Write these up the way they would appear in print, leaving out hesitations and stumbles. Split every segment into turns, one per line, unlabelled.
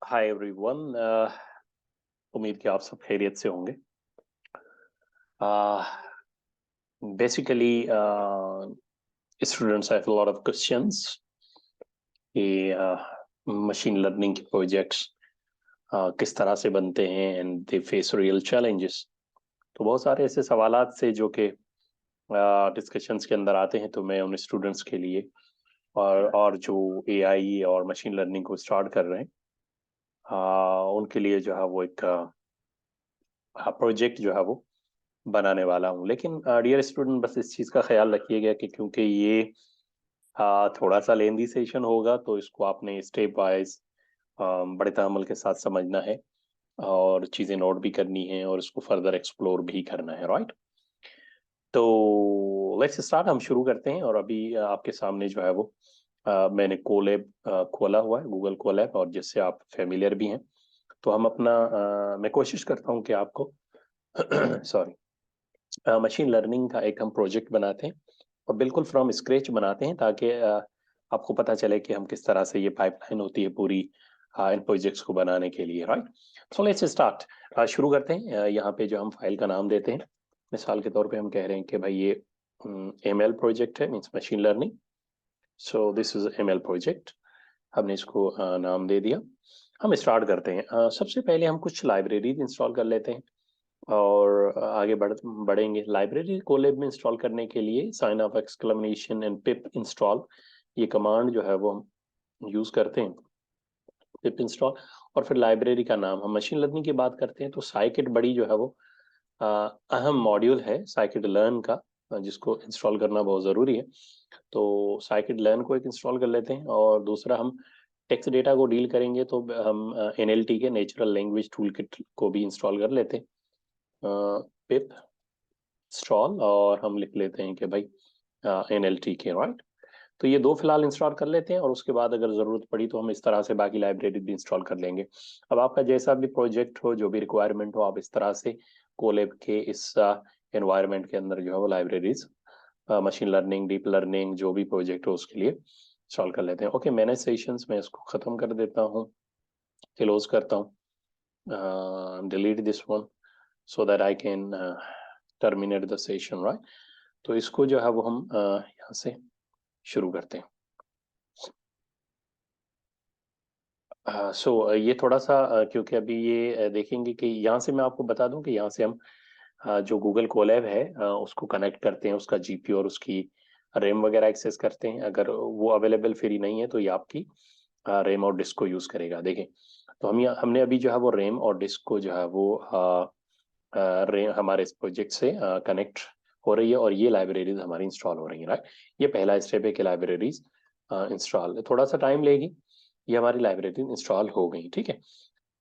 Hi everyone. उम्मीद कि आप सब खैरियत से होंगे। Basically students have a lot of questions कि मशीन लर्निंग के प्रोजेक्ट्स किस तरह से बनते हैं and they face real challenges. तो बहुत सारे ऐसे सवालात से जो कि डिस्कशंस के अंदर आते हैं, तो मैं उन स्टूडेंट्स के लिए और जो एआई और मशीन लर्निंग को स्टार्ट कर रहे हैं उनके लिए जो है वो एक प्रोजेक्ट जो है वो बनाने वाला हूँ। लेकिन डियर स्टूडेंट, बस इस चीज़ का ख्याल रखिएगा कि क्योंकि ये थोड़ा सा लेंदी सेशन होगा, तो इसको आपने स्टेप वाइज बड़े तहमुल के साथ समझना है और चीज़ें नोट भी करनी है और इसको फर्दर एक्सप्लोर भी करना है, राइट। तो लेट्स स्टार्ट, हम शुरू करते हैं। और अभी आपके सामने जो है वो मैंने कोलैब खोला हुआ है, गूगल कोलैब, और जिससे आप फेमिलियर भी हैं। तो हम अपना मैं कोशिश करता हूँ कि आपको सॉरी मशीन लर्निंग का एक हम प्रोजेक्ट बनाते हैं और बिल्कुल फ्रॉम स्क्रैच बनाते हैं, ताकि आपको पता चले कि हम किस तरह से ये पाइपलाइन होती है पूरी इन प्रोजेक्ट्स को बनाने के लिए, राइट। सो लेट्स स्टार्ट, शुरू करते हैं। यहाँ पे जो हम फाइल का नाम देते हैं, मिसाल के तौर पे हम कह रहे हैं कि भाई ये एमएल प्रोजेक्ट है, means machine learning. So this is ML project. हमने इसको नाम दे दिया। हम स्टार्ट करते हैं। सबसे पहले हम कुछ लाइब्रेरीज इंस्टॉल कर लेते हैं और आगे बढ़ेंगे। लाइब्रेरी कोलैब में इंस्टॉल करने के लिए sign of exclamation and pip install, ये कमांड जो है वो हम यूज करते हैं, पिप इंस्टॉल। और फिर लाइब्रेरी का नाम, हम मशीन लर्निंग की बात करते हैं तो साइकिट बड़ी जो है वो अहम मॉड्यूल है साइकिट लर्न का, जिसको इंस्टॉल करना बहुत ज़रूरी है। तो साइकिट लर्न को एक इंस्टॉल कर लेते हैं। और दूसरा, हम टेक्स्ट डेटा को डील करेंगे तो हम एनएलटी के नेचुरल लैंग्वेज टूल किट को भी इंस्टॉल कर लेते हैं, पिप इंस्टॉल, और हम लिख लेते हैं कि भाई एनएलटी के, राइट। तो ये दो फिलहाल इंस्टॉल कर लेते हैं और उसके बाद अगर ज़रूरत पड़ी तो हम इस तरह से बाकी लाइब्रेरी भी इंस्टॉल कर लेंगे। अब आपका जैसा भी प्रोजेक्ट हो, जो भी रिक्वायरमेंट हो, आप इस तरह से कोलैब के इस एनवायरनमेंट के अंदर जो है वो libraries machine learning, deep learning, जो भी प्रोजेक्ट हो उसके लिए इंस्टॉल कर लेते हैं। ओके, मैनेज सेशंस में इसको ख़त्म कर देता हूँ, क्लोज करता हूँ, delete this one so that I can terminate the session, right. तो इसको जो है वो हम यहाँ से शुरू करते हैं। ये थोड़ा सा क्योंकि अभी ये देखेंगे कि यहाँ से मैं आपको बता दूं कि यहाँ से हम जो गूगल कोलैब है उसको कनेक्ट करते हैं, उसका जीपीयू और उसकी रैम वगैरह एक्सेस करते हैं। अगर वो अवेलेबल फ्री नहीं है तो ये आपकी रैम और डिस्क को यूज़ करेगा। देखें, तो हमने अभी जो है वो रैम और डिस्क को जो है वो रैम हमारे इस प्रोजेक्ट से कनेक्ट हो रही है और ये लाइब्रेरीज हमारी इंस्टॉल हो रही है, राइट। ये पहला स्टेप है कि लाइब्रेरीज इंस्टॉल, थोड़ा सा टाइम लेगी। ये हमारी लाइब्रेरी इंस्टॉल हो गई, ठीक है।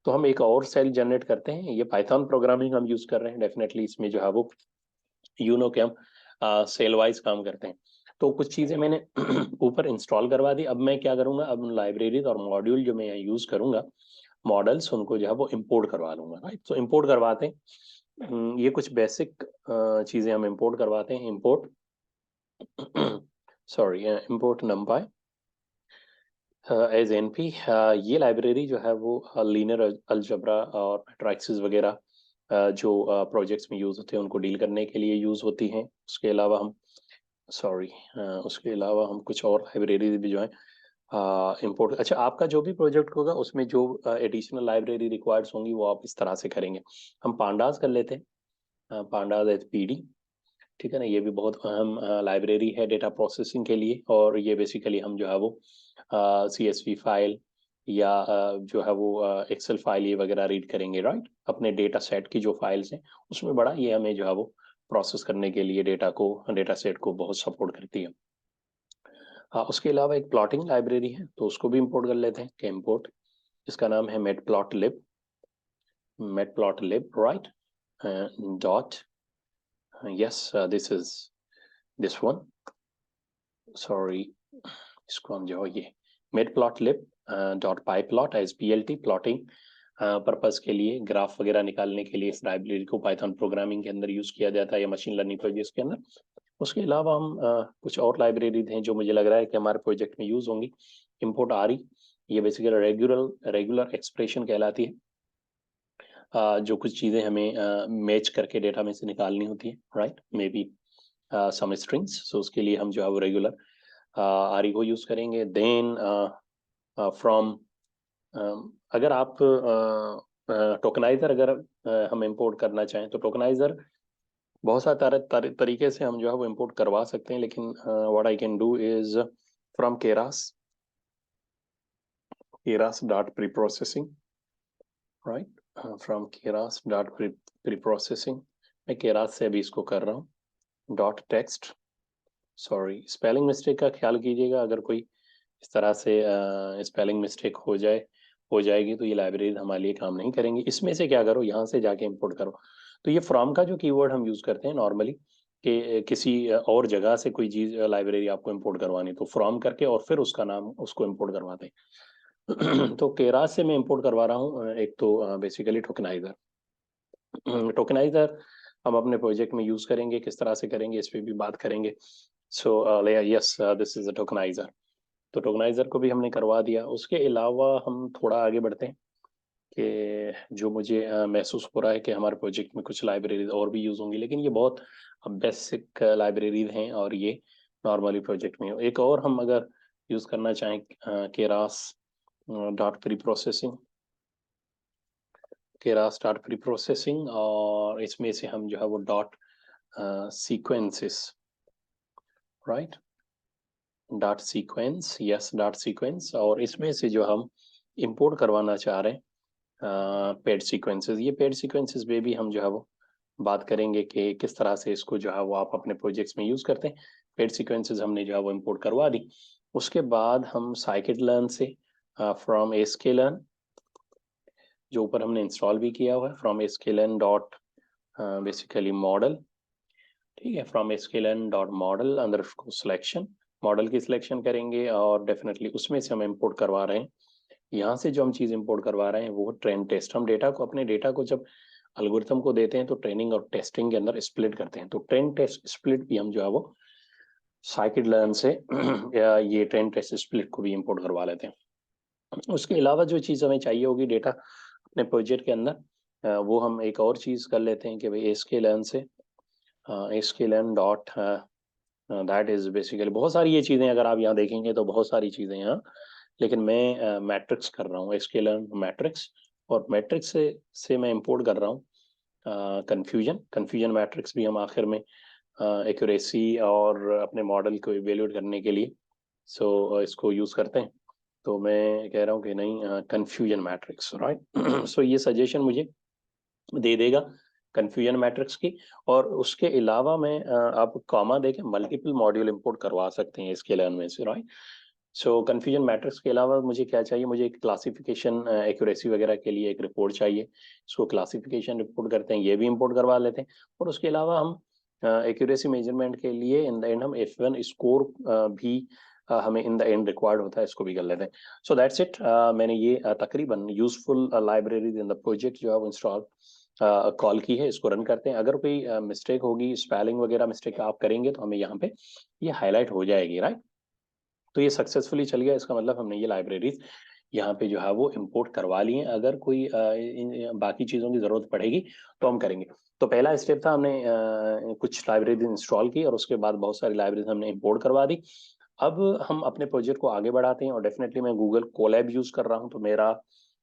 तो हम एक और सेल जनरेट करते हैं। ये पाइथन प्रोग्रामिंग हम यूज कर रहे हैं, डेफिनेटली इसमें जो है वो कि हम सेल वाइज काम करते हैं। तो कुछ चीज़ें मैंने ऊपर इंस्टॉल करवा दी। अब मैं क्या करूंगा, अब लाइब्रेरीज और मॉड्यूल जो मैं यहाँ यूज करूंगा, मॉडल्स, उनको जो है वो इम्पोर्ट करवा लूंगा, राइट। तो इम्पोर्ट करवाते हैं। ये कुछ बेसिक चीज़ें हम इम्पोर्ट करवाते हैं। Import sorry, import numpy as NP. ये लाइब्रेरी जो है वो लीनियर अलजबरा और मैट्रिसेस वगैरह जो प्रोजेक्ट्स में यूज़ होते हैं उनको डील करने के लिए यूज़ होती हैं। उसके अलावा हम सॉरी उसके अलावा हम कुछ और लाइब्रेरी भी जो है इंपोर्ट। अच्छा, आपका जो भी प्रोजेक्ट होगा उसमें जो एडिशनल लाइब्रेरी रिक्वायर्ड्स होंगी वो आप इस तरह से करेंगे। हम पांडास कर लेते हैं, पांडास एच पी डी, ठीक है ना। ये भी बहुत अहम लाइब्रेरी है डेटा प्रोसेसिंग के लिए। और ये बेसिकली हम जो है वो CSV फाइल या जो है वो एक्सेल फाइल ये वगैरह रीड करेंगे, राइट। अपने डेटा सेट की जो फाइल्स हैं उसमें बड़ा ये हमें जो है वो प्रोसेस करने के लिए डेटा सेट को बहुत सपोर्ट करती है। उसके अलावा एक प्लॉटिंग लाइब्रेरी है, तो उसको भी इंपोर्ट कर लेते हैं कि इम्पोर्ट, इसका नाम है matplotlib, right. Dot, yes, this is this one, sorry, इसको हम जो है ये matplotlib dot pyplot as PLT, plotting purpose के लिए, ग्राफ वगैरह निकालने के लिए इस लाइब्रेरी को पाइथन प्रोग्रामिंग के अंदर यूज किया जाता है या मशीन लर्निंग प्रोजेक्ट्स के अंदर। उसके अलावा हम कुछ और लाइब्रेरीज हैं जो मुझे लग रहा है कि हमारे प्रोजेक्ट में यूज होंगी। इम्पोर्ट आरी, ये बेसिकली रेगुलर एक्सप्रेशन कहलाती है। जो कुछ चीज़ें हमें मैच करके डेटा में से निकालनी होती है, right, may be some strings, so उसके लिए हम जो है वो रेगुलर आर को यूज़ करेंगे। देन फ्रॉम, अगर आप टोकनाइजर अगर हम इंपोर्ट करना चाहें तो टोकनाइजर बहुत सारे तरीके से हम जो है वो इंपोर्ट करवा सकते हैं, लेकिन what I can do is from keras dot preprocessing, right, from keras dot preprocessing, मैं keras से अभी इसको कर रहा हूँ। Dot text, sorry spelling mistake का ख्याल कीजिएगा, अगर कोई इस तरह से स्पेलिंग मिस्टेक हो जाएगी तो ये लाइब्रेरी हमारे लिए काम नहीं करेंगी। इसमें से क्या करो, यहाँ से जाके इंपोर्ट करो। तो ये फ्रॉम का जो कीवर्ड हम यूज़ करते हैं नॉर्मली, कि किसी और जगह से कोई चीज़ लाइब्रेरी आपको इंपोर्ट करवानी, तो फ्रॉम करके और फिर उसका नाम उसको इंपोर्ट करवाते हैं। तो केरास से मैं इंपोर्ट करवा रहा हूँ एक तो बेसिकली टोकनाइजर हम अपने प्रोजेक्ट में यूज़ करेंगे, किस तरह से करेंगे इस पर भी बात करेंगे। So yes, this is a tokeniser. तो टोकनाइजर को भी हमने करवा दिया। उसके अलावा हम थोड़ा आगे बढ़ते हैं कि जो मुझे महसूस हो रहा है कि हमारे प्रोजेक्ट में कुछ लाइब्रेरीज और भी यूज़ होंगी, लेकिन ये बहुत बेसिक लाइब्रेरीज हैं और ये नॉर्मली प्रोजेक्ट में एक और हम अगर यूज़ करना चाहें Keras dot pre processing, Keras dot pre processing, और इसमें से हम जो है वो dot sequences, right, dot sequence, yes dot sequence, और इसमें से जो हम इंपोर्ट करवाना चाह रहे हैं पेड सीक्वेंसेस, ये पेड सीक्वेंसेस में भी हम जो है वो बात करेंगे कि किस तरह से इसको जो है वो आप अपने प्रोजेक्ट्स में यूज़ करते हैं। पेड सीक्वेंसेस हमने जो है वो इंपोर्ट करवा दी। उसके बाद हम साइकिट लर्न से फ्रॉम एस्केलर्न, जो ऊपर हमने इंस्टॉल भी किया हुआ है, फ्रॉम एस्केलर्न डॉट बेसिकली मॉडल, ठीक है, फ्रॉम एस्केलर्न डॉट मॉडल अंदर उसको सिलेक्शन, मॉडल की सिलेक्शन करेंगे और डेफिनेटली उसमें से हम इंपोर्ट करवा रहे हैं। यहाँ से जो हम चीज़ इंपोर्ट करवा रहे हैं वो ट्रेन टेस्ट, हम डेटा को अपने डेटा को जब एल्गोरिथम को देते हैं तो ट्रेनिंग और टेस्टिंग के अंदर स्प्लिट करते हैं, तो ट्रेन टेस्ट स्प्लिट भी हम जो है वो साइकिट लर्न से या ये ट्रेन टेस्ट स्प्लिट को भी इंपोर्ट करवा लेते हैं। उसके अलावा जो चीज़ हमें चाहिए होगी डेटा अपने प्रोजेक्ट के अंदर, वो हम एक और चीज़ कर लेते हैं कि भाई एसके लर्न से SK learn dot, that is basically बहुत सारी ये चीज़ें अगर आप यहाँ देखेंगे तो बहुत सारी चीज़ें यहाँ, लेकिन मैं मैट्रिक्स कर रहा हूँ, एसके लर्न मैट्रिक्स, और मैट्रिक्स से मैं इंपोर्ट कर रहा हूँ कन्फ्यूजन मैट्रिक्स भी हम आखिर में एक्यूरेसी और अपने मॉडल को इवेल्यूएट करने के लिए इसको यूज़ करते हैं। तो मैं कह रहा हूँ कि नहीं, कन्फ्यूजन मैट्रिक्स, राइट। सो ये सजेशन मुझे दे देगा कन्फ्यूजन मैट्रिक्स की। और उसके अलावा मैं आप कॉमा देके मल्टीपल मॉड्यूल इंपोर्ट करवा सकते हैं इसके लर्न में से, राइट। सो कन्फ्यूजन मैट्रिक्स के अलावा मुझे क्या चाहिए, मुझे एक क्लासिफिकेशन एक्यूरेसी वगैरह के लिए एक रिपोर्ट चाहिए, इसको क्लासिफिकेशन रिपोर्ट करते हैं, ये भी इंपोर्ट करवा लेते हैं। और उसके अलावा हम एक्यूरेसी मेजरमेंट के लिए इन द एंड हम F1 स्कोर भी हमें इन द एंड रिक्वायर्ड होता है, इसको भी कर लेते हैं। सो दैट्स इट, मैंने ये तकरीबन useful libraries in the project जो है वो इंस्टॉल कॉल की है, इसको रन करते हैं। अगर कोई मिस्टेक होगी, स्पेलिंग वगैरह मिस्टेक आप करेंगे तो हमें यहाँ पे ये हाईलाइट हो जाएगी, राइट। तो ये सक्सेसफुली चल गया, इसका मतलब हमने ये लाइब्रेरीज यहाँ पे जो है वो इंपोर्ट करवा ली हैं। अगर कोई बाकी चीज़ों की ज़रूरत पड़ेगी तो हम करेंगे। तो पहला स्टेप था हमने कुछ लाइब्रेरी इंस्टॉल की और उसके बाद बहुत सारी लाइब्रेरीज हमने इंपोर्ट करवा दी। अब हम अपने प्रोजेक्ट को आगे बढ़ाते हैं और डेफिनेटली मैं गूगल कोलैब यूज़ कर रहा हूँ। तो मेरा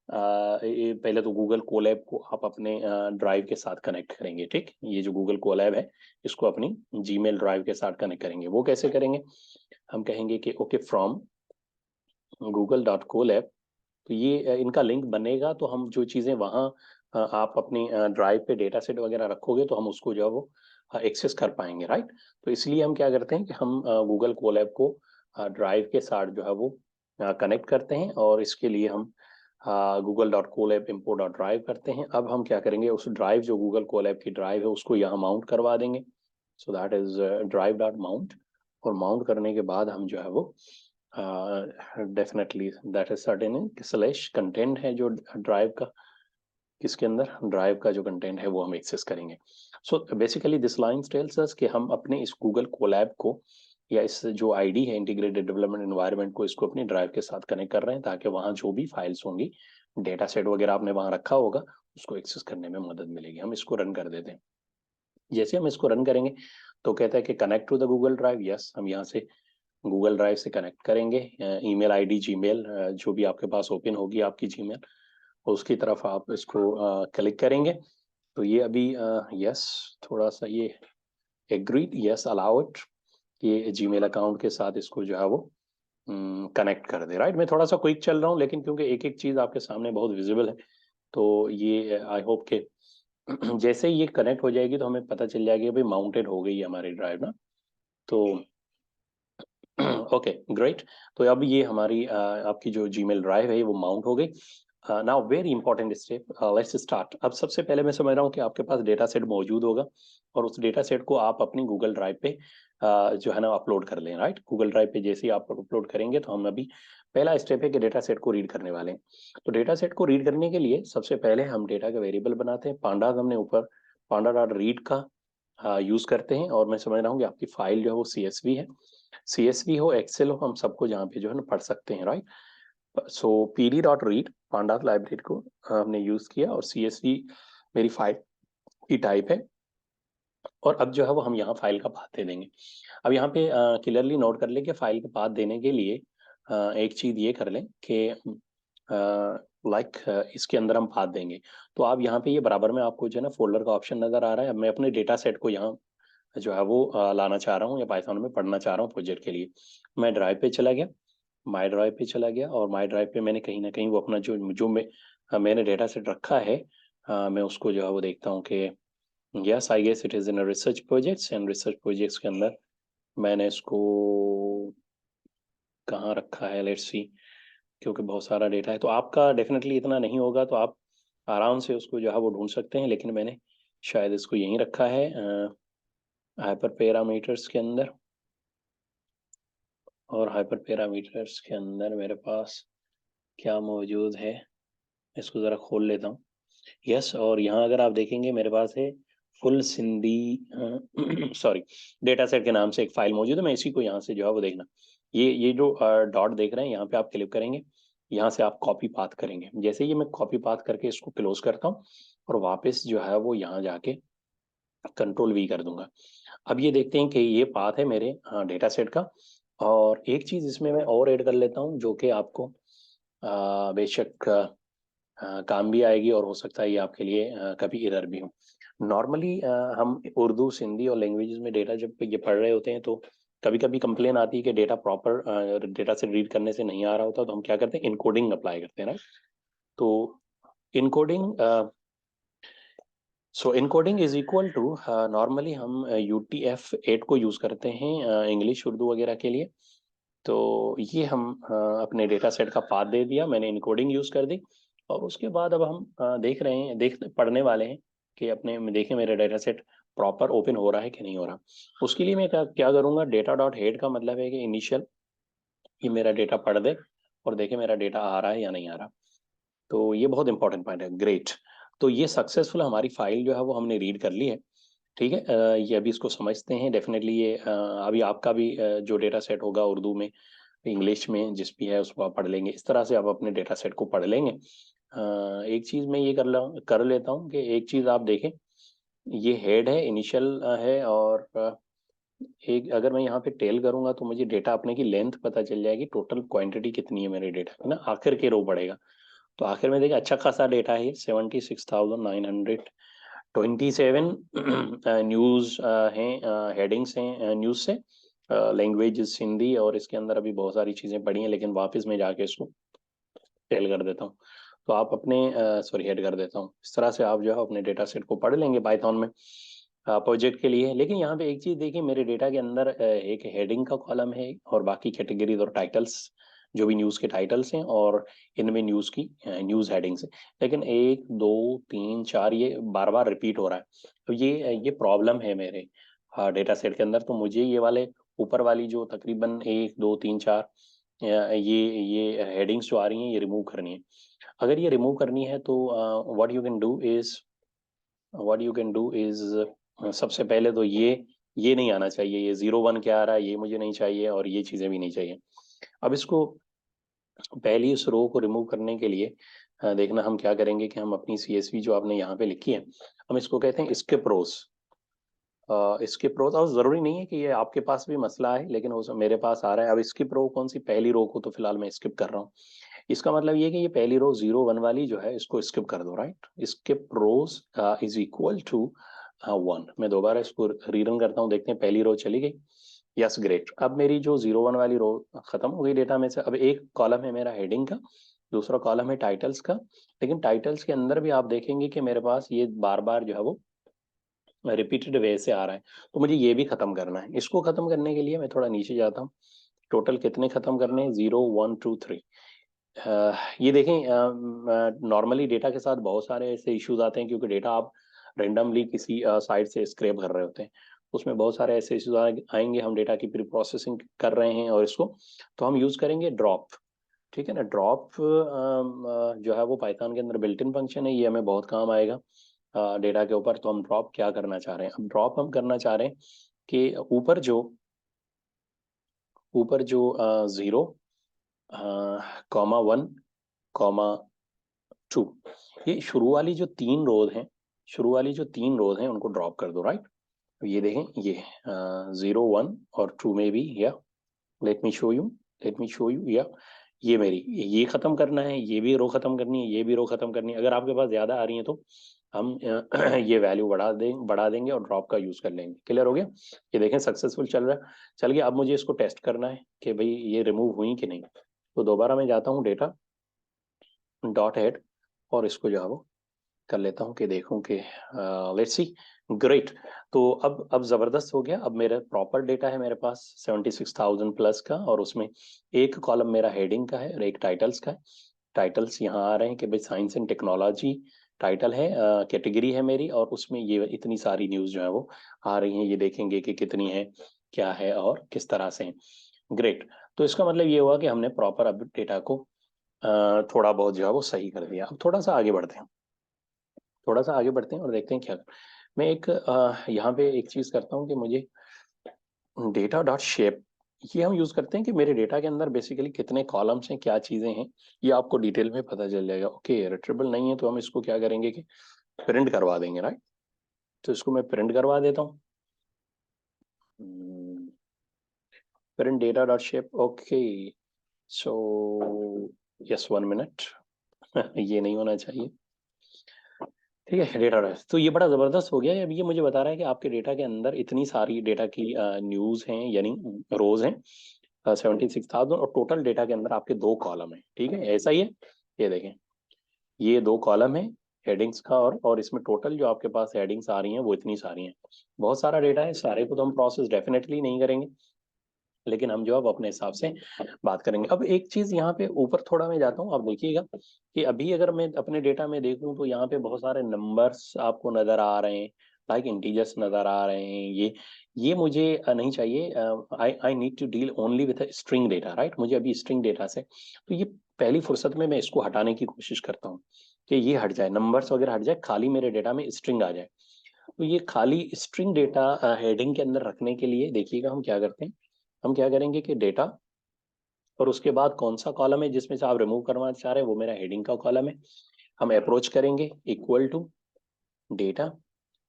पहले तो गूगल कोलैब को आप अपने ड्राइव के साथ कनेक्ट करेंगे, ठीक। ये जो गूगल कोलैब है इसको अपनी जीमेल ड्राइव के साथ कनेक्ट करेंगे। वो कैसे करेंगे, हम कहेंगे कि ओके फ्रॉम google.colab, तो ये इनका लिंक बनेगा। तो हम जो चीज़ें वहाँ आप अपनी ड्राइव पे डेटा सेट वगैरह रखोगे तो हम उसको जो है वो एक्सेस कर पाएंगे, राइट। तो इसलिए हम क्या करते हैं कि हम गूगल कोलैब को ड्राइव के साथ जो है वो कनेक्ट करते हैं और इसके लिए हम google.colab import.drive करते हैं। अब हम क्या करेंगे, उस ड्राइव जो गूगल कोलैब की ड्राइव है उसको यहाँ माउंट करवा देंगे। सो दैट इज drive.mount, और माउंट करने के बाद हम जो है वो definitely that is certain slash content है जो ड्राइव का, किसके अंदर ड्राइव का जो कंटेंट है वो हम एक्सेस करेंगे। So basically this line tells us कि हम अपने इस गूगल कोलैब को या इस जो आईडी है इंटीग्रेटेड डेवलपमेंट एनवायरनमेंट को, इसको अपनी ड्राइव के साथ कनेक्ट कर रहे हैं, ताकि वहाँ जो भी फाइल्स होंगी, डेटा सेट वगैरह आपने वहाँ रखा होगा, उसको एक्सेस करने में मदद मिलेगी। हम इसको रन कर देते हैं। जैसे हम इसको रन करेंगे तो कहता है कि connect to the Google drive. Yes, हम यहाँ से गूगल ड्राइव से कनेक्ट करेंगे। ईमेल आईडी, जीमेल, जो भी आपके पास ओपन होगी आपकी जीमेल, उसकी तरफ आप इसको क्लिक करेंगे। तो ये अभी यस, थोड़ा सा ये एग्रीड, यस अलाउ इट, ये जीमेल अकाउंट के साथ इसको जो है वो कनेक्ट कर दे। राइट, मैं थोड़ा सा क्विक चल रहा हूँ, लेकिन क्योंकि एक एक चीज़ आपके सामने बहुत विजिबल है, तो ये आई होप के जैसे ही ये कनेक्ट हो जाएगी तो हमें पता चल जाएगा कि भाई माउंटेड हो गई है हमारी ड्राइव ना। तो ओके ग्रेट। तो अब ये हमारी आपकी जो जीमेल ड्राइव है वो माउंट हो गई। Now very important step, let's start. अब सबसे पहले मैं समझ रहा हूँ कि आपके पास डेटा सेट मौजूद होगा, और उस डेटा सेट को आप अपनी गूगल ड्राइव पे जो है ना अपलोड कर लें। राइट, गूगल ड्राइव पे जैसे ही आप अपलोड करेंगे तो हम अभी पहला स्टेप है कि डेटा सेट को रीड करने वाले हैं। तो डेटा सेट को रीड करने के लिए सबसे पहले हम डेटा का वेरिएबल बनाते हैं। पांडास हमने ऊपर पांडा डॉट रीड का यूज करते हैं, और मैं समझ रहा हूँ कि आपकी फाइल जो है वो CSV है। CSV हो, एक्सेल हो, हम सबको जहाँ पे जो है ना पढ़ सकते हैं। राइट, सो pd dot read pandas library को हमने यूज किया, और CSV मेरी फाइल की टाइप है। और अब जो है वो हम यहाँ फाइल का पाथ दे देंगे। अब यहाँ पे क्लियरली नोट कर लें कि फाइल का पाथ देने के लिए एक चीज ये कर लें कि लाइक इसके अंदर हम पाथ देंगे। तो आप यहाँ पे ये बराबर में आपको जो है ना फोल्डर का ऑप्शन नजर आ रहा है। अब मैं अपने डेटा सेट को यहाँ जो है वो लाना चाह रहा हूँ, या पाइथन में पढ़ना चाह रहा हूँ प्रोजेक्ट के लिए। मैं ड्राइव पे चला गया, माई ड्राइव पे चला गया, और माई ड्राइव पे मैंने कहीं ना कहीं वो अपना जो जो मैंने डेटा सेट रखा है, मैं उसको जो है वो देखता हूँ कि yes I guess it is in research projects. And research projects के अंदर मैंने इसको कहाँ रखा है, लेट्स सी, क्योंकि बहुत सारा डेटा है। तो आपका डेफिनेटली इतना नहीं होगा, तो आप आराम से उसको जो है वो ढूंढ सकते हैं, लेकिन मैंने शायद इसको यहीं रखा है हाइपर पैरामीटर्स के अंदर। और हाइपर पैरामीटर्स के अंदर मेरे पास क्या मौजूद है, इसको ज़रा खोल लेता हूँ। यस, और यहाँ अगर आप देखेंगे मेरे पास है full Sindhi sorry data set के नाम से एक फाइल मौजूद है। मैं इसी को यहाँ से जो है वो देखना, ये जो डॉट देख रहे हैं यहाँ पे आप क्लिक करेंगे, यहाँ से आप कॉपी पाथ करेंगे। जैसे ही मैं कॉपी पाथ करके इसको क्लोज करता हूँ, और वापस जो है वो यहाँ जाके कंट्रोल V कर दूंगा। अब ये देखते हैं कि ये पाथ है मेरे डेटा सेट का। और एक चीज इसमें मैं और ऐड कर लेता हूँ, जो कि आपको बेशक काम भी आएगी, और हो सकता है ये आपके लिए कभी एरर भी हो। नॉर्मली हम उर्दू, सिंधी और लैंग्वेजेस में डेटा जब ये पढ़ रहे होते हैं, तो कभी कभी कंप्लेन आती है कि डेटा प्रॉपर डेटा से रीड करने से नहीं आ रहा होता, तो हम क्या करते हैं, इनकोडिंग अप्लाई करते हैं ना। तो encoding encoding is equal to, normally हम UTF-8 को यूज करते हैं इंग्लिश उर्दू वगैरह के लिए। तो ये हम अपने डेटा सेट का पाथ दे दिया, मैंने इनकोडिंग यूज कर दी। और उसके बाद अब हम देख रहे हैं, पढ़ने वाले हैं कि अपने देखें मेरा डेटा सेट प्रॉपर ओपन हो रहा है कि नहीं हो रहा। उसके लिए मैं क्या क्या करूँगा, डेटा डॉट हेड का मतलब है कि इनिशियल ये मेरा डेटा पढ़ दे और देखे मेरा डेटा आ रहा है या नहीं आ रहा। तो ये बहुत इंपॉर्टेंट पॉइंट है। ग्रेट, तो ये सक्सेसफुल हमारी फाइल जो है वो हमने रीड कर ली है। ठीक है, ये अभी इसको समझते हैं। डेफिनेटली ये अभी आपका भी जो डेटा सेट होगा उर्दू में, इंग्लिश में, जिस भी है उसको आप पढ़ लेंगे। इस तरह से आप अपने डेटा सेट को पढ़ लेंगे। एक चीज़ मैं ये कर लेता हूँ कि एक चीज़ आप देखें, ये हेड है, इनिशियल है, और एक अगर मैं यहाँ पे टेल करूंगा तो मुझे डेटा अपने की लेंथ पता चल जाएगी, टोटल क्वांटिटी कितनी है मेरे डेटा की ना, आखिर के रो पड़ेगा। तो आखिर में देखिए अच्छा खासा डेटा है, 76,927 न्यूज़ हैं, हेडिंग्स हैं न्यूज़ से। लैंग्वेज हिंदी, और इसके अंदर अभी बहुत सारी चीज़ें पड़ी हैं, लेकिन वापस मैं जाके इसको टेल कर देता हूँ। तो आप अपने सॉरी हेड कर देता हूँ। इस तरह से आप जो है अपने डेटा सेट को पढ़ लेंगे पाइथन में प्रोजेक्ट के लिए। लेकिन यहाँ पे एक चीज़ देखिए, मेरे डेटा के अंदर एक हेडिंग का कॉलम है, और बाकी कैटेगरीज और टाइटल्स, जो भी न्यूज़ के टाइटल्स हैं, और इनमें न्यूज़ की न्यूज़ हेडिंग्स हैं। लेकिन 1 2 3 4 ये बार बार रिपीट हो रहा है। तो ये प्रॉब्लम है मेरे डेटा सेट के अंदर। तो मुझे ये वाले ऊपर वाली जो तकरीबन 1 2 3 4 ये हेडिंग्स जो आ रही हैं, ये रिमूव करनी है। अगर ये रिमूव करनी है तो what you can do is सबसे पहले तो ये ये नहीं आना चाहिए, ये 0 1 क्या आ रहा है ये मुझे नहीं चाहिए, और ये चीजें भी नहीं चाहिए। अब इसको पहली उस रो को रिमूव करने के लिए देखना हम क्या करेंगे कि हम अपनी CSV जो आपने यहाँ पे लिखी है, हम इसको कहते हैं स्किप रोज। स्किप रो, और जरूरी नहीं है कि ये आपके पास भी मसला है, लेकिन वो मेरे पास आ रहा है। अब स्किप रो कौन सी, पहली रो को तो फिलहाल मैं स्किप कर रहा हूँ। इसका मतलब ये कि ये पहली रो 0 1 वाली जो है इसको स्किप कर दो, right. Skip rows is equal to 1। मैं दोबारा इसको रीरन करता हूँ, देखते हैं पहली रो चली गई। Yes, great. अब मेरी जो 0 1 वाली रो खत्म हो गई डेटा में से। अब एक कॉलम है मेरा हेडिंग का, दूसरा कॉलम है टाइटल्स का। लेकिन टाइटल्स के अंदर भी आप देखेंगे कि मेरे पास ये बार बार जो है वो रिपीटेड वे से आ रहा है। तो मुझे ये भी खत्म करना है। इसको खत्म करने के लिए मैं थोड़ा नीचे जाता हूँ। टोटल कितने खत्म करने हैं, 0 1 2 3। ये देखें, नॉर्मली डेटा के साथ बहुत सारे ऐसे इश्यूज आते हैं, क्योंकि डेटा आप रेंडमली किसी साइट से स्क्रैप कर रहे होते हैं। उसमें बहुत सारे ऐसे इश्यूज आएंगे। हम डेटा की प्री प्रोसेसिंग कर रहे हैं और इसको तो हम यूज करेंगे ड्रॉप। ठीक है ना। ड्रॉप जो है वो पाइथन के अंदर बिल्ट इन फंक्शन है, ये हमें बहुत काम आएगा डेटा के ऊपर। तो हम ड्रॉप क्या करना चाह रहे हैं, अब ड्रॉप हम करना चाह रहे हैं कि ऊपर जो 0 कॉमा 1 कॉमा 2, ये शुरू वाली जो तीन रोज हैं उनको ड्रॉप कर दो, राइट। ये देखें, ये 0 1 और 2 में भी, या लेट मी शो यू, या ये मेरी, ये खत्म करना है, ये भी रो खत्म करनी है, ये भी रो खत्म करनी है। अगर आपके पास ज्यादा आ रही है तो हम ये वैल्यू बढ़ा देंगे और ड्रॉप का यूज कर लेंगे। क्लियर हो गया। ये देखें सक्सेसफुल चल रहा है। चल गया। अब मुझे इसको टेस्ट करना है कि भाई ये रिमूव हुई कि नहीं। तो दोबारा मैं जाता हूँ डेटा डॉट हेड, और इसको जो है वो कर लेता हूँ कि देखूं कि लेट्स सी। ग्रेट। तो अब जबरदस्त हो गया। अब मेरा प्रॉपर डेटा है मेरे पास 76,000 प्लस का, और उसमें एक कॉलम मेरा हेडिंग का है और एक टाइटल्स का है। टाइटल्स यहाँ आ रहे हैं कि भाई साइंस एंड टेक्नोलॉजी टाइटल है, कैटेगरी है मेरी, और उसमें ये इतनी सारी न्यूज जो है वो आ रही हैं। ये देखेंगे कि कितनी है, क्या है और किस तरह से है। ग्रेट। तो इसका मतलब ये हुआ कि हमने प्रॉपर अब डेटा को थोड़ा बहुत जो है वो सही कर दिया। अब थोड़ा सा आगे बढ़ते हैं, और देखते हैं क्या। मैं एक यहाँ पे एक चीज करता हूँ कि मुझे डेटा डॉट शेप, ये हम यूज करते हैं कि मेरे डेटा के अंदर बेसिकली कितने कॉलम्स हैं, क्या चीजें हैं, ये आपको डिटेल में पता चल जाएगा। ओके, रिट्रीवेबल नहीं है तो हम इसको क्या करेंगे कि प्रिंट करवा देंगे, राइट। तो इसको मैं प्रिंट करवा देता हूँ। Print data dot shape, okay. So yes, 1 minute. ये नहीं होना चाहिए। ठीक है, डेटा रहा। तो ये बड़ा जबरदस्त हो गया है। अब ये मुझे बता रहा है कि आपके डेटा के अंदर इतनी सारी डेटा की न्यूज हैं, यानी रोज हैं 76,000, और टोटल डेटा के अंदर आपके दो कॉलम है। ठीक है, ऐसा ही है। ये देखें, ये दो कॉलम है हेडिंग्स का, और इसमें टोटल जो आपके पास हेडिंग्स आ रही हैं वो इतनी सारी हैं। बहुत सारा डेटा है, सारे को तो हम प्रोसेस डेफिनेटली नहीं करेंगे, लेकिन हम जो अब अपने हिसाब से बात करेंगे। अब एक चीज यहाँ पे ऊपर थोड़ा मैं जाता हूँ, आप देखिएगा कि अभी अगर मैं अपने डेटा में देखूं तो यहाँ पे बहुत सारे नंबर्स आपको नजर आ रहे हैं, लाइक इंटीजर्स नजर आ रहे हैं। ये मुझे नहीं चाहिए। I I need to deal only with string data, right. मुझे अभी स्ट्रिंग डेटा से, तो ये पहली फुर्सत में मैं इसको हटाने की कोशिश करता हूँ कि ये हट जाए, नंबर्स वगैरह हट जाए, खाली मेरे डेटा में स्ट्रिंग आ जाए। तो ये खाली स्ट्रिंग डेटा हेडिंग के अंदर रखने के लिए देखिएगा हम क्या करते हैं। हम क्या करेंगे कि डेटा, और उसके बाद कौन सा कॉलम है जिसमें से आप रिमूव करना चाह रहे हैं, वो मेरा हेडिंग का कॉलम है। हम अप्रोच करेंगे इक्वल टू डेटा,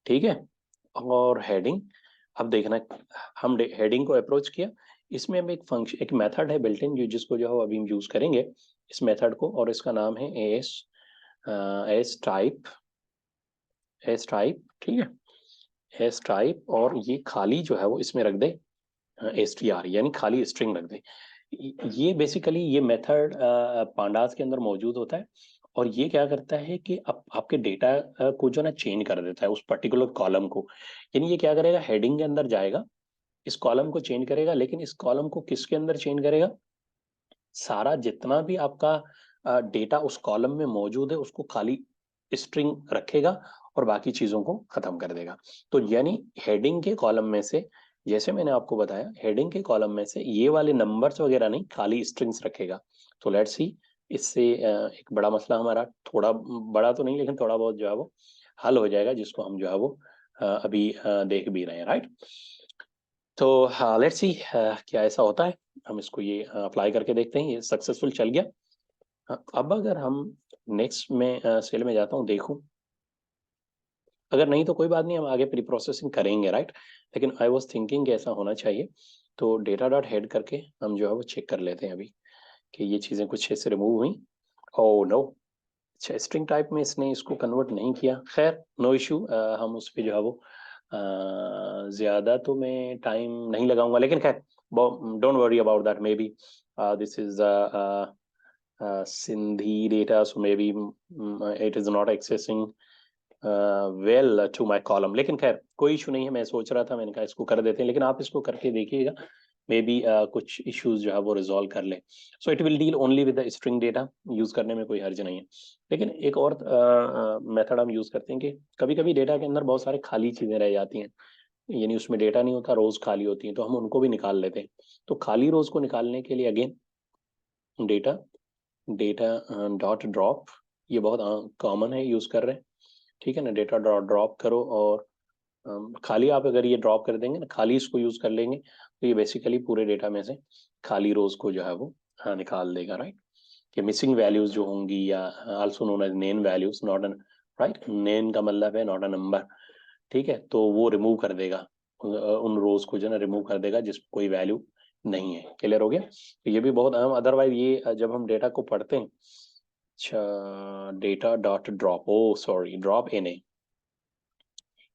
ठीक है, और हेडिंग। अब देखना, हम हेडिंग को अप्रोच किया। इसमें हम एक फंक्शन, एक मेथड है बिल्ट इन, जिसको जो है अभी हम यूज करेंगे इस मेथड को, और इसका नाम है एस टाइप, ठीक है, एस टाइप। और ये खाली जो है वो इसमें रख दे str, यानी खाली स्ट्रिंग रख दे। ये बेसिकली ये मेथड पांडास के अंदर मौजूद होता है, और ये क्या करता है कि आपके डेटा को जो ना चेंज कर देता है उस पर्टिकुलर कॉलम को। यानी ये क्या करेगा, हेडिंग के अंदर जाएगा, इस कॉलम को चेंज करेगा, लेकिन इस कॉलम को किसके अंदर चेंज करेगा, सारा जितना भी आपका डेटा उस कॉलम में मौजूद है उसको खाली स्ट्रिंग रखेगा, और बाकी चीजों को खत्म कर देगा। तो यानी हेडिंग के कॉलम में से, जैसे मैंने आपको बताया, हेडिंग के कॉलम में से ये वाले नंबर्स वगैरह नहीं, खाली स्ट्रिंग्स रखेगा। तो लेट्स सी, इससे एक बड़ा मसला हमारा, थोड़ा बड़ा तो नहीं लेकिन थोड़ा बहुत जो है वो हल हो जाएगा, जिसको हम जो है वो अभी देख भी रहे हैं, राइट। तो लेट्स सी क्या ऐसा होता है। हम इसको ये अप्लाई करके देखते हैं, ये सक्सेसफुल चल गया। अब अगर हम नेक्स्ट में सेल में जाता हूँ देखूं, अगर नहीं तो कोई बात नहीं, हम आगे प्री प्रोसेसिंग करेंगे, राइट। लेकिन आई वाज थिंकिंग कि ऐसा होना चाहिए। तो डेटा डॉट हेड करके हम जो है वो चेक कर लेते हैं अभी कि ये चीज़ें कुछ ऐसे रिमूव हुई। ओह नो, अच्छा स्ट्रिंग टाइप में इसने इसको कन्वर्ट नहीं किया। खैर नो इशू, हम उस पर जो है वो ज़्यादा तो मैं टाइम नहीं लगाऊंगा, लेकिन खैर don't worry about that. Maybe this is Sindhi data, so maybe it is not accessing well to my column. लेकिन खैर कोई इशू नहीं है, मैं सोच रहा था, मैंने कहा इसको कर देते हैं, लेकिन आप इसको करके देखिएगा, मे बी कुछ इश्यूज जो है वो रिजॉल्व कर ले। So it will deal only with the string data, use करने में कोई हर्ज नहीं है। लेकिन एक और मेथड हम यूज करते हैं कि कभी कभी डेटा के अंदर बहुत सारे खाली चीजें रह जाती हैं, यानी उसमें डेटा नहीं होता, रोज खाली होती हैं, तो हम उनको भी निकाल लेते हैं। तो खाली रोज को निकालने के लिए again data data dot drop, ये बहुत कॉमन है, यूज कर रहे हैं, ठीक है ना। डेटा डॉट ड्रॉप करो और खाली आप अगर ये ड्रॉप कर देंगे ना, खाली इसको यूज कर लेंगे, तो ये बेसिकली पूरे डेटा में से खाली रोज को जो है वो निकाल देगा, राइट। कि मिसिंग वैल्यूज जो होंगी, या आल्सो नोन एज नेन वैल्यूज, नॉट एन, राइट, नेन का मतलब है नॉट अ नंबर, ठीक है। तो वो रिमूव कर देगा उन रोज को, जो है ना रिमूव कर देगा जिस कोई वैल्यू नहीं है। क्लियर हो गया। तो ये भी बहुत अहम, अदरवाइज ये जब हम डेटा को पढ़ते हैं, अच्छा data dot drop, oh sorry drop N A,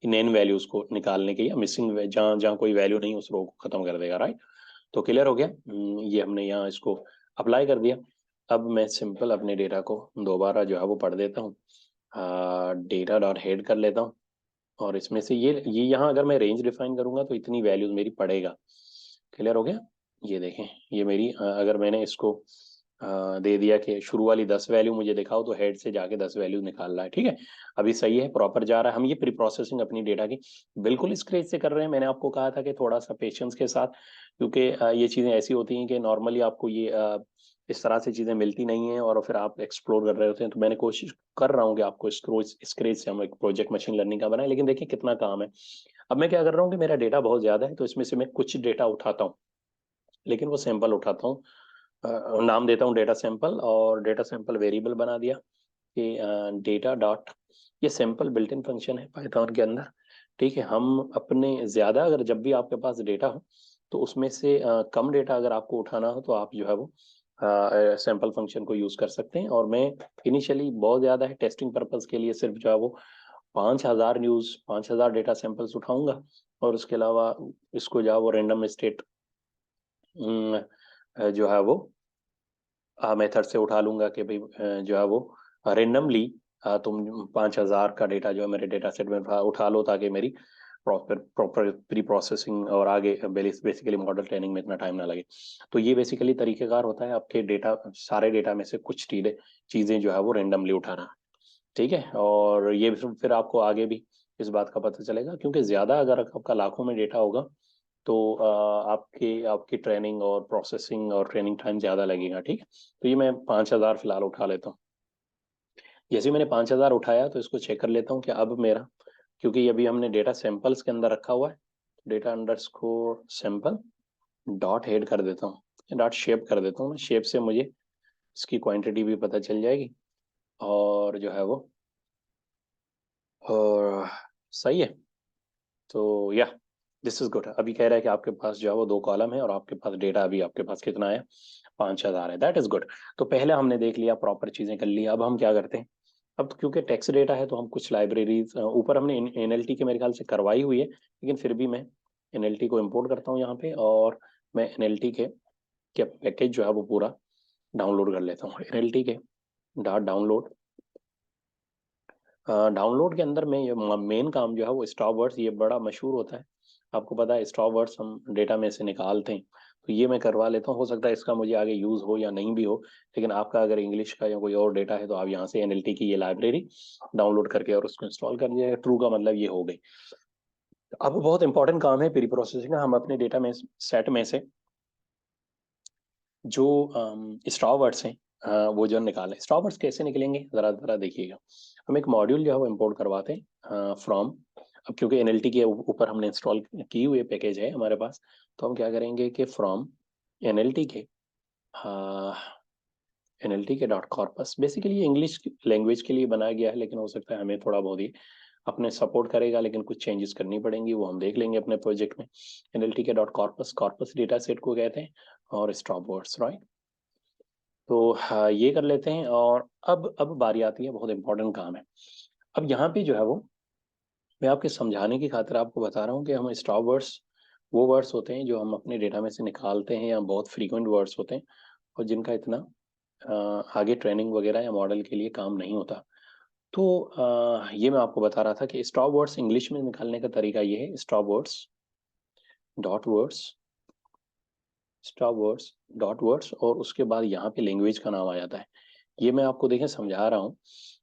nan values को निकालने के लिए मिसिंग, जहाँ जहाँ कोई वैल्यू नहीं उस रो को खत्म कर देगा, राइट। तो क्लियर हो गया। ये हमने यहाँ इसको अप्लाई कर दिया। अब मैं सिंपल अपने डेटा को दोबारा जो है वो पढ़ देता हूँ, डेटा डॉट हेड कर लेता हूँ, और इसमें से ये यहाँ अगर मैं रेंज डिफाइन करूंगा तो इतनी वैल्यूज मेरी पड़ेगा। क्लियर हो गया। ये देखें, ये मेरी अगर मैंने इसको दे दिया कि शुरू वाली 10 वैल्यू मुझे दिखाओ, तो हेड से जाके 10 वैल्यू निकाल रहा है, ठीक है। अभी सही है, प्रॉपर जा रहा है। हम ये प्री प्रोसेसिंग अपनी डेटा की बिल्कुल स्क्रैच से कर रहे हैं। मैंने आपको कहा था कि थोड़ा सा पेशेंस के साथ, क्योंकि ये चीज़ें ऐसी होती हैं कि नॉर्मली आपको ये इस तरह से चीज़ें मिलती नहीं हैं, और फिर आप एक्सप्लोर कर रहे होते हैं। तो मैंने कोशिश कर रहा हूँ कि आपको स्क्रैच से हम एक प्रोजेक्ट मशीन लर्निंग का बनाए, लेकिन देखिए कितना काम है। अब मैं क्या कर रहा हूँ कि मेरा डेटा बहुत ज़्यादा है, तो इसमें से मैं कुछ डेटा उठाता हूँ, लेकिन वो सैंपल उठाता हूँ, नाम देता हूँ डेटा सैंपल, और डेटा सैंपल वेरिएबल बना दिया कि डेटा डॉट, ये सैंपल बिल्ट इन फंक्शन है पाइथन के अंदर, ठीक है। हम अपने ज़्यादा, अगर जब भी आपके पास डेटा हो, तो उसमें से कम डेटा अगर आपको उठाना हो, तो आप जो है वो सैंपल फंक्शन को यूज़ कर सकते हैं। और मैं इनिशियली बहुत ज़्यादा है, टेस्टिंग पर्पज़ के लिए सिर्फ जो है वो 5,000 डेटा सैंपल्स उठाऊंगा, और उसके अलावा इसको जो है वो रेंडम स्टेट जो है वो मेथड से उठा लूंगा कि भाई जो है वो रेंडमली तुम 5,000 का डेटा जो है मेरे डेटा सेट में उठा लो, ताकि मेरी प्रॉपर प्री प्रोसेसिंग और आगे बेसिकली मॉडल ट्रेनिंग में इतना टाइम ना लगे। तो ये बेसिकली तरीकेकार होता है आपके डेटा, सारे डेटा में से कुछ चीज़ें जो है वो रेंडमली उठाना, ठीक है। और ये फिर आपको आगे भी इस बात का पता चलेगा, क्योंकि ज़्यादा अगर आपका लाखों में डेटा होगा, तो आपके आपकी ट्रेनिंग और प्रोसेसिंग और ट्रेनिंग टाइम ज़्यादा लगेगा, ठीक है। तो ये मैं 5,000 फिलहाल उठा लेता हूँ। जैसे मैंने 5,000 उठाया, तो इसको चेक कर लेता हूँ कि अब मेरा, क्योंकि ये अभी हमने डेटा सैंपल्स के अंदर रखा हुआ है, data underscore sample dot head कर देता हूँ, डॉट शेप कर देता हूँ मैं। शेप से मुझे इसकी क्वांटिटी भी पता चल जाएगी, और जो है वो और सही है। तो या दिस इज गुड। अभी कह रहा है कि आपके पास जो है वो 2 कॉलम है, और आपके पास डेटा अभी आपके पास कितना है, 5,000 है। That is good. तो पहले हमने देख लिया, प्रॉपर चीजें कर ली। अब हम क्या करते हैं, अब तो क्योंकि टेक्स्ट डेटा है, तो हम कुछ लाइब्रेरीज ऊपर हमने एनएलटी के मेरे ख्याल से करवाई हुई है, लेकिन फिर भी मैं एनएलटी को इम्पोर्ट करता हूँ यहाँ पे, और मैं एनएलटी के पैकेज जो है वो पूरा डाउनलोड कर लेता हूँ। एनएलटी के डॉट डाउनलोड, डाउनलोड के अंदर में ये मेन काम जो है वो स्टॉप वर्ड्स, ये बड़ा मशहूर होता है, आपको पता है। स्टॉप वर्ड्स हम डेटा में से निकालते हैं, तो ये मैं करवा लेता हूँ। हो सकता है इसका मुझे आगे यूज़ हो या नहीं भी हो, लेकिन आपका अगर इंग्लिश का या कोई और डेटा है, तो आप यहाँ से एनएलटी की ये लाइब्रेरी डाउनलोड करके और उसको इंस्टॉल कर दिया। ट्रू का मतलब ये हो गई। अब बहुत इंपॉर्टेंट काम है प्री प्रोसेसिंग का। हम अपने डेटा में सेट में से जो स्टॉप वर्ड्स हैं, वो जो निकालें। स्टॉप वर्ड्स कैसे निकलेंगे, ज़रा ज़रा देखिएगा। हम एक मॉड्यूल जो है वो इम्पोर्ट करवाते हैं फ्रॉम अब क्योंकि NLT के ऊपर हमने इंस्टॉल की हुई पैकेज है हमारे पास, तो हम क्या करेंगे कि फ्रॉम NLT के NLT के डॉट कॉर्पस, बेसिकली ये इंग्लिश लैंग्वेज के लिए बनाया गया है, लेकिन हो सकता है हमें थोड़ा बहुत ही अपने सपोर्ट करेगा, लेकिन कुछ चेंजेस करनी पड़ेंगी, वो हम देख लेंगे अपने प्रोजेक्ट में। NLT के dot corpus, corpus data set को कहते हैं, और स्टॉप वर्ड्स, राइट। तो ये कर लेते हैं। और अब बारी आती है, बहुत इंपॉर्टेंट काम है। अब यहाँ पे जो है वो मैं आपके समझाने की खातिर आपको बता रहा हूँ कि हम स्टॉप वर्ड्स वो वर्ड्स होते हैं जो हम अपने डेटा में से निकालते हैं, या बहुत फ्रीक्वेंट वर्ड्स होते हैं, और जिनका इतना आगे ट्रेनिंग वगैरह या मॉडल के लिए काम नहीं होता। तो ये मैं आपको बता रहा था कि स्टॉप वर्ड्स इंग्लिश में निकालने का तरीका ये है, stop words dot words, stop words dot words, और उसके बाद यहाँ पे लैंग्वेज का नाम आ जाता है। ये मैं आपको देखें समझा रहा हूँ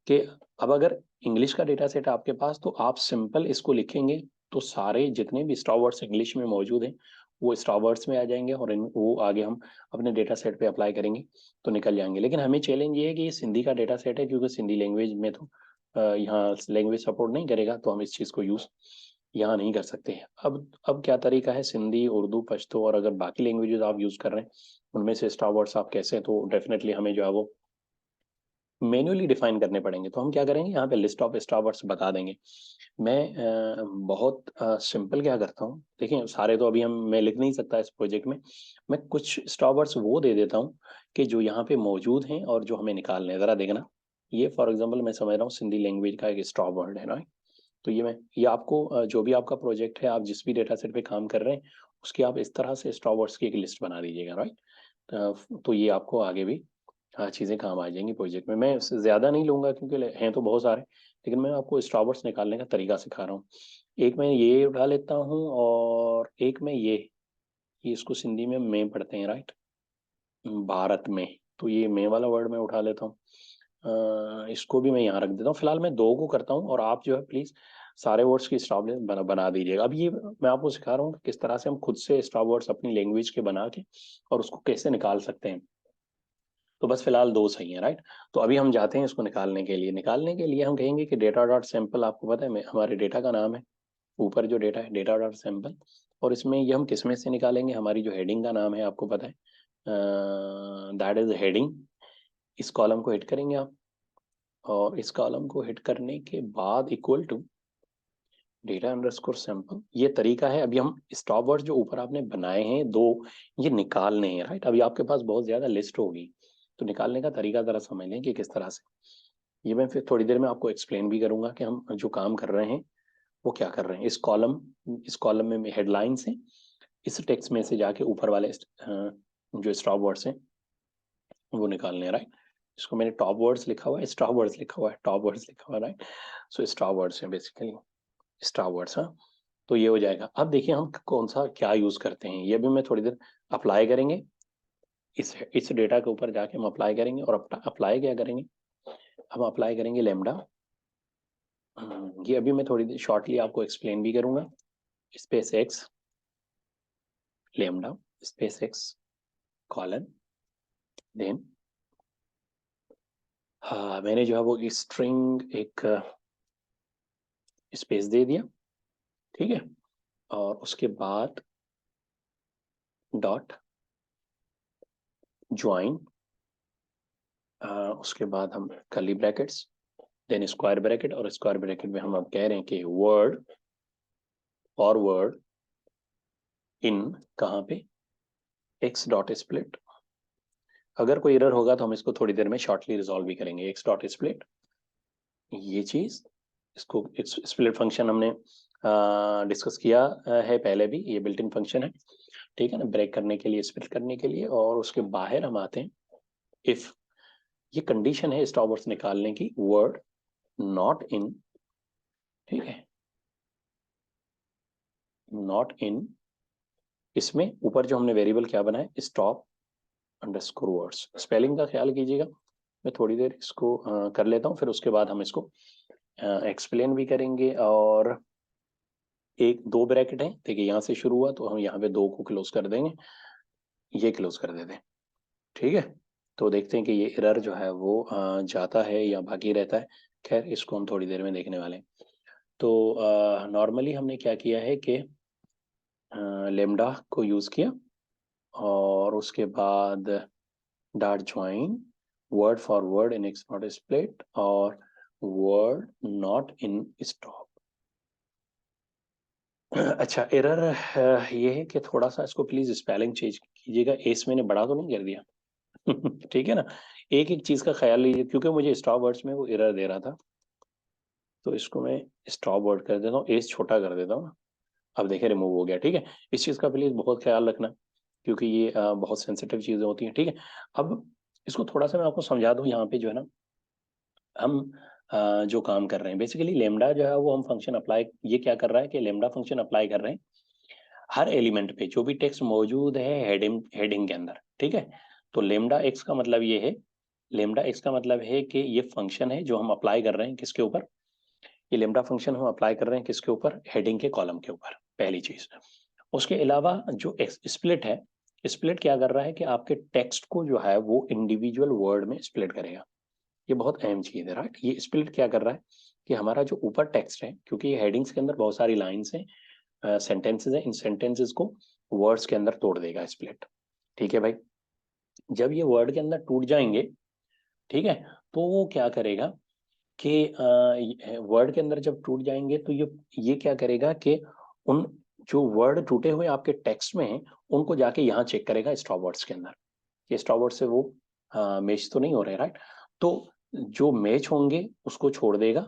कि अब अगर इंग्लिश का डेटा सेट है आपके पास, तो आप सिंपल इसको लिखेंगे तो सारे जितने भी स्टॉप वर्ड्स इंग्लिश में मौजूद हैं वो स्टॉप वर्ड्स में आ जाएंगे, और वो आगे हम अपने डेटा सेट पे अप्लाई करेंगे तो निकल जाएंगे। लेकिन हमें चैलेंज ये है कि ये सिंधी का डेटा सेट है, क्योंकि सिंधी लैंग्वेज में तो यहाँ लैंग्वेज सपोर्ट नहीं करेगा, तो हम इस चीज़ को यूज़ यहाँ नहीं कर सकते। अब क्या तरीका है, सिंधी, उर्दू, पश्तो, और अगर बाकी लैंग्वेजेस आप यूज़ कर रहे हैं उनमें से स्टॉप वर्ड्स आप कैसे, तो डेफिनेटली हमें जो है वो मैन्युअली डिफाइन करने पड़ेंगे। तो हम क्या करेंगे, यहाँ पे लिस्ट ऑफ स्टॉप वर्ड्स बता देंगे। मैं बहुत सिंपल क्या करता हूँ, देखिए सारे तो अभी मैं लिख नहीं सकता इस प्रोजेक्ट में। मैं कुछ स्टॉप वर्ड्स वो दे देता हूँ कि जो यहाँ पे मौजूद हैं और जो हमें निकालने हैं। ज़रा देखना, ये फॉर एग्जाम्पल मैं समझ रहा हूँ सिंधी लैंग्वेज का एक स्टॉप वर्ड है ना। तो ये आपको जो भी आपका प्रोजेक्ट है, आप जिस भी डेटा सेट पे काम कर रहे हैं, उसकी आप इस तरह से स्टॉप वर्ड्स की एक लिस्ट बना दीजिएगा, राइट। तो ये आपको आगे भी चीज़ें काम आ जाएंगी प्रोजेक्ट में। मैं इससे ज़्यादा नहीं लूँगा क्योंकि हैं तो बहुत सारे, लेकिन मैं आपको स्टॉप वर्ड्स निकालने का तरीका सिखा रहा हूँ। एक मैं ये उठा लेता हूँ, और एक मैं ये इसको सिंधी में मैं पढ़ते हैं, राइट, भारत में। तो ये मैं वाला वर्ड मैं उठा लेता हूँ। इसको भी मैं यहाँ रख देता हूँ। फिलहाल मैं दो को करता हूँ, और आप जो है प्लीज सारे वर्ड्स की स्टॉप बना दीजिएगा। अब ये मैं आपको सिखा रहा हूँ कि किस तरह से हम खुद से स्टॉप वर्ड्स अपनी लैंग्वेज के बना के और उसको कैसे निकाल सकते हैं। तो बस फिलहाल दो सही है, राइट। तो अभी हम जाते हैं इसको निकालने के लिए हम कहेंगे कि डेटा डॉट सैंपल, आपको पता है हमारे डेटा का नाम है, ऊपर जो डेटा है डेटा डॉट सैंपल। और इसमें ये हम किस में से निकालेंगे, हमारी जो हेडिंग का नाम है आपको पता है, दैट इज हेडिंग। इस कॉलम को हिट करेंगे आप, और इस कॉलम को हिट करने के बाद equal to data underscore sample, ये तरीका है। अभी हम स्टॉप वर्ड जो ऊपर आपने बनाए हैं दो, ये निकालने हैं, राइट। अभी आपके पास बहुत ज्यादा लिस्ट होगी, तो निकालने का तरीका जरा समझ लें कि किस तरह से। ये मैं फिर थोड़ी देर में आपको एक्सप्लेन भी करूंगा कि हम जो काम कर रहे हैं वो क्या कर रहे हैं। इस कॉलम में हेडलाइंस हैं, इस टेक्स्ट में से जाके ऊपर वाले जो स्टॉप वर्ड्स हैं वो निकालने हैं, राइट। इसको मैंने टॉप वर्ड्स लिखा हुआ है, स्टॉप वर्ड्स लिखा हुआ है, टॉप वर्ड्स लिखा हुआ है, राइट। सो स्टॉप वर्ड्स हैं बेसिकली, स्टॉप वर्ड्स। हाँ, तो ये हो जाएगा। अब देखिए हम कौन सा क्या यूज करते हैं, ये भी मैं थोड़ी देर अप्लाई करेंगे। इस डेटा के ऊपर जाके हम अप्लाई करेंगे, और अप्लाई क्या करेंगे, हम अप्लाई करेंगे लेमडा। ये अभी मैं थोड़ी देर शॉर्टली आपको एक्सप्लेन भी करूंगा। Space X lambda, space X colon, then हाँ मैंने जो है वो स्ट्रिंग एक स्पेस दे दिया, ठीक है। और उसके बाद डॉट ज्वाइन, उसके बाद हम curly brackets, then square bracket, और स्क्वायर ब्रैकेट में हम अब कह रहे हैं कि वर्ड और वर्ड इन कहाँ पे एक्स डॉट स्प्लिट। अगर कोई एरर होगा तो हम इसको थोड़ी देर में शॉर्टली रिजॉल्व भी करेंगे। एक्स डॉट स्प्लिट ये चीज, इसको स्प्लिट फंक्शन हमने डिस्कस किया है पहले भी, ये बिल्ट इन फंक्शन है, ठीक है ना, ब्रेक करने के लिए, स्प्लिट करने के लिए। और उसके बाहर हम आते हैं इफ, ये कंडीशन है स्टॉप वर्ड्स निकालने की, वर्ड नॉट इन, ठीक है, नॉट इन, इसमें ऊपर जो हमने वेरिएबल क्या बनाया, स्टॉप अंडरस्कोर वर्ड्स। स्पेलिंग का ख्याल कीजिएगा। मैं थोड़ी देर इसको कर लेता हूँ, फिर उसके बाद हम इसको एक्सप्लेन भी करेंगे। और एक दो ब्रैकेट है, देखिए यहाँ से शुरू हुआ तो हम यहाँ पे दो को क्लोज कर देंगे, ये क्लोज कर देते हैं, ठीक है। तो देखते हैं कि ये एरर जो है वो जाता है या बाकी रहता है। खैर इसको हम थोड़ी देर में देखने वाले हैं। तो नॉर्मली हमने क्या किया है कि लेमडा को यूज किया और उसके बाद dot join word for word in x not split और वर्ड नॉट इन स्टॉप। अच्छा, एरर ये है कि थोड़ा सा इसको प्लीज स्पेलिंग चेंज कीजिएगा, एस मैंने बड़ा तो नहीं कर दिया। ठीक है ना, एक एक चीज का ख्याल लीजिए, क्योंकि मुझे स्टॉप वर्ड्स में वो एरर दे रहा था, तो इसको मैं स्टॉप वर्ड कर देता हूँ, एस छोटा कर देता हूँ ना। अब देखिए रिमूव हो गया। ठीक है, इस चीज का प्लीज बहुत ख्याल रखना, क्योंकि ये बहुत सेंसिटिव चीजें होती हैं। ठीक है, अब इसको थोड़ा सा मैं आपको समझा दूं। यहाँ पे जो है ना, हम जो काम कर रहे हैं बेसिकली, लेमडा जो है वो हम फंक्शन अप्लाई, ये क्या कर रहा है कि लेमडा फंक्शन अप्लाई कर रहे हैं हर एलिमेंट पे जो भी टेक्स्ट मौजूद है हेडिंग हेडिंग के अंदर। ठीक है, तो लेमडा एक्स का मतलब ये है, लेमडा एक्स का मतलब है कि ये फंक्शन है जो हम अप्लाई कर रहे हैं किसके ऊपर, ये लेमडा फंक्शन हम अप्लाई कर रहे हैं किसके ऊपर, हेडिंग के कॉलम के ऊपर, पहली चीज। उसके अलावा जो स्प्लिट है, स्प्लिट क्या कर रहा है कि आपके टेक्स्ट को जो है वो इंडिविजुअल वर्ड में स्प्लिट करेगा। ये बहुत अहम चीज है, राइट। ये स्प्लिट क्या कर रहा है कि हमारा जो ऊपर टेक्स्ट है, क्योंकि ये हेडिंग्स के अंदर बहुत सारी लाइंस हैं, सेंटेंसेस हैं, इन सेंटेंसेस को वर्ड्स के अंदर तोड़ देगा स्प्लिट। ठीक है भाई, जब ये वर्ड के अंदर टूट जाएंगे, ठीक है, तो वो क्या करेगा कि वर्ड के अंदर जब टूट जाएंगे तो ये क्या करेगा कि उन जो वर्ड टूटे हुए आपके टेक्स्ट में हैं उनको जाके यहाँ चेक करेगा स्टॉप वर्ड्स के अंदर, कि स्टॉप वर्ड से वो मैच तो नहीं हो रहे, राइट। तो जो मैच होंगे उसको छोड़ देगा,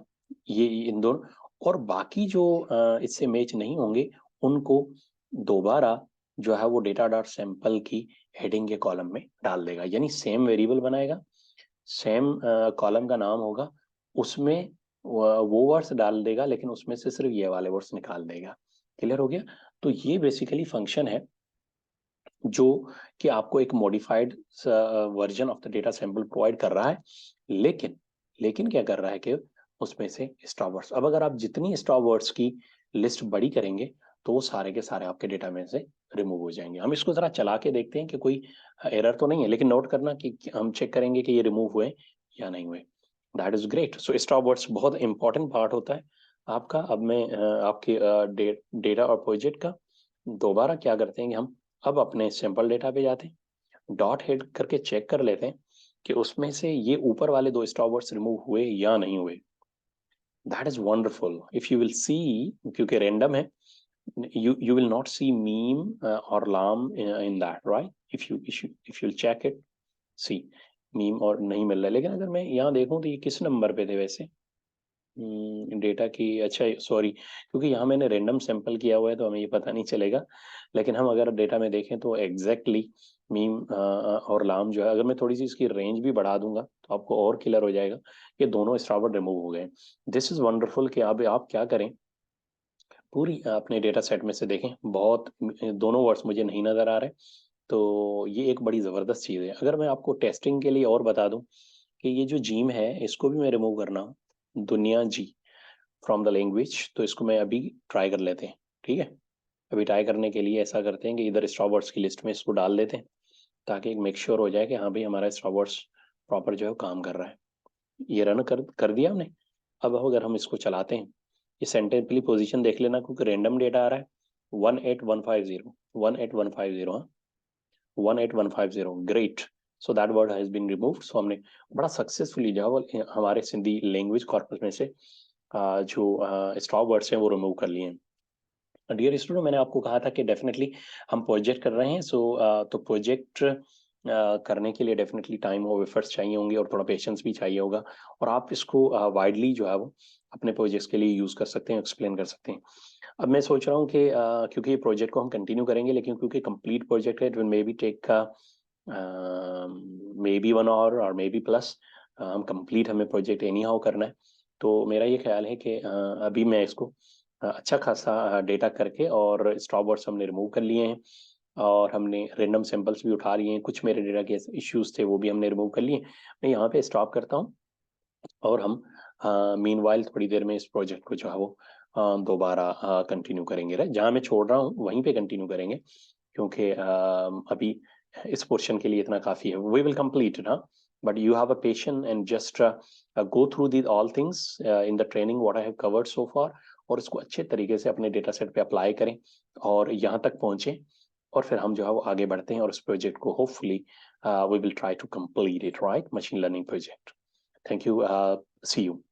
ये इन दोनों, और बाकी जो इससे मैच नहीं होंगे उनको दोबारा जो है वो डेटा डॉट सैंपल की हेडिंग के कॉलम में डाल देगा। यानी सेम वेरिएबल बनाएगा, सेम कॉलम का नाम होगा, उसमें वो वर्ड्स डाल देगा, लेकिन उसमें से सिर्फ ये वाले वर्ड्स निकाल देगा। क्लियर हो गया। तो ये बेसिकली फंक्शन है जो कि आपको एक modified version of the data sample provide कर रहा है, लेकिन लेकिन क्या कर रहा है कि उसमें से स्टॉप वर्ड्स, अब अगर आप जितनी स्टॉप वर्ड्स की लिस्ट बड़ी करेंगे तो वो सारे के सारे आपके डेटा में से रिमूव हो जाएंगे। हम इसको जरा चला के देखते हैं कि कोई एरर तो नहीं है, लेकिन नोट करना कि हम चेक करेंगे कि ये रिमूव हुए या नहीं हुए। That is great. So stop words बहुत इंपॉर्टेंट पार्ट होता है आपका। अब मैं आपके डेटा और प्रोजेक्ट का दोबारा क्या करते हैं कि हम अब अपने सैंपल डेटा पे जाते हैं, डॉट हेड करके चेक कर लेते हैं कि उसमें से ये ऊपर वाले दो स्टॉप वर्ड्स रिमूव हुए या नहीं हुए। That is wonderful. If you will see, क्योंकि रैंडम है, you will not see meme or lam in that, right? If you check it, see meme और नहीं मिल रहा है। लेकिन अगर मैं यहाँ देखूं तो ये किस नंबर पे थे वैसे डेटा की, अच्छा सॉरी, क्योंकि यहाँ मैंने रेंडम सैंपल किया हुआ है तो हमें ये पता नहीं चलेगा। लेकिन हम अगर डेटा में देखें तो एग्जैक्टली मीम और लाम जो है, अगर मैं थोड़ी सी इसकी रेंज भी बढ़ा दूंगा तो आपको और क्लियर हो जाएगा कि दोनों स्टार्ट रिमूव हो गए। दिस इज वंडरफुल कि अब आप क्या करें, पूरी अपने डेटा सेट में से देखें, बहुत दोनों वर्ड्स मुझे नहीं नजर आ रहे, तो ये एक बड़ी जबरदस्त चीज है। अगर मैं आपको टेस्टिंग के लिए और बता दूं कि ये जो जीम है इसको भी मैं रिमूव करना हूँ, दुनिया जी फ्रॉम द लैंग्वेज, तो इसको मैं अभी ट्राई कर लेते हैं। ठीक है, अभी ट्राई करने के लिए ऐसा करते हैं कि इधर स्टॉप वर्ड्स की लिस्ट में इसको डाल देते हैं, ताकि एक मेक श्योर हो जाए कि हाँ भाई हमारा स्टॉप वर्ड्स प्रॉपर जो है काम कर रहा है। ये रन कर दिया हमने। अब अगर हम इसको चलाते हैं, ये सेंटेंसली पोजीशन देख लेना, क्योंकि रैंडम डेटा आ रहा है 18150, 18150, हाँ 18150, great. So that word has been removed. So हमने बड़ा सक्सेसफुली जो है हमारे सिंधी लैंग्वेज कॉर्पस में से जो स्टॉप वर्ड्स हैं वो रिमूव कर लिए हैं। डियर स्टूडेंट, मैंने आपको कहा था कि डेफिनेटली हम प्रोजेक्ट कर रहे हैं, सो तो प्रोजेक्ट करने के लिए डेफिनेटली टाइम और एफर्ट्स चाहिए होंगे और थोड़ा पेशेंस भी चाहिए होगा, और आप इसको वाइडली जो है वो अपने प्रोजेक्ट्स के लिए यूज कर सकते हैं, एक्सप्लेन कर सकते हैं। अब मैं सोच रहा हूँ कि क्योंकि ये प्रोजेक्ट को हम कंटिन्यू करेंगे, लेकिन क्योंकि कंप्लीट प्रोजेक्ट है, it will maybe take maybe 1 hour और मे बी प्लस, हम कंप्लीट हमें प्रोजेक्ट एनी हाउ करना है। तो मेरा ये ख्याल है कि अभी मैं इसको अच्छा खासा डेटा करके, और स्टॉप वर्ड्स हमने रिमूव कर लिए हैं, और हमने रेंडम सैंपल्स भी उठा लिए हैं, कुछ मेरे डेटा के इश्यूज थे वो भी हमने रिमूव कर लिए। मैं यहाँ पे स्टॉप करता हूँ, और हम मीनवाइल थोड़ी देर में इस प्रोजेक्ट को जो है वो दोबारा कंटिन्यू करेंगे। राइट, जहाँ मैं छोड़ रहा हूँ वहीं पे कंटिन्यू करेंगे, क्योंकि अभी इस पोर्शन के लिए इतना काफ़ी है। वी विल कंप्लीट ना, but you have a patience and just go through these all things in the training what I have covered so far. और इसको अच्छे तरीके से अपने डेटा सेट पे अप्लाई करें और यहाँ तक पहुंचे, और फिर हम जो है वो आगे बढ़ते हैं और उस प्रोजेक्ट को hopefully we will try to complete it, right, machine learning project. Thank you, see you.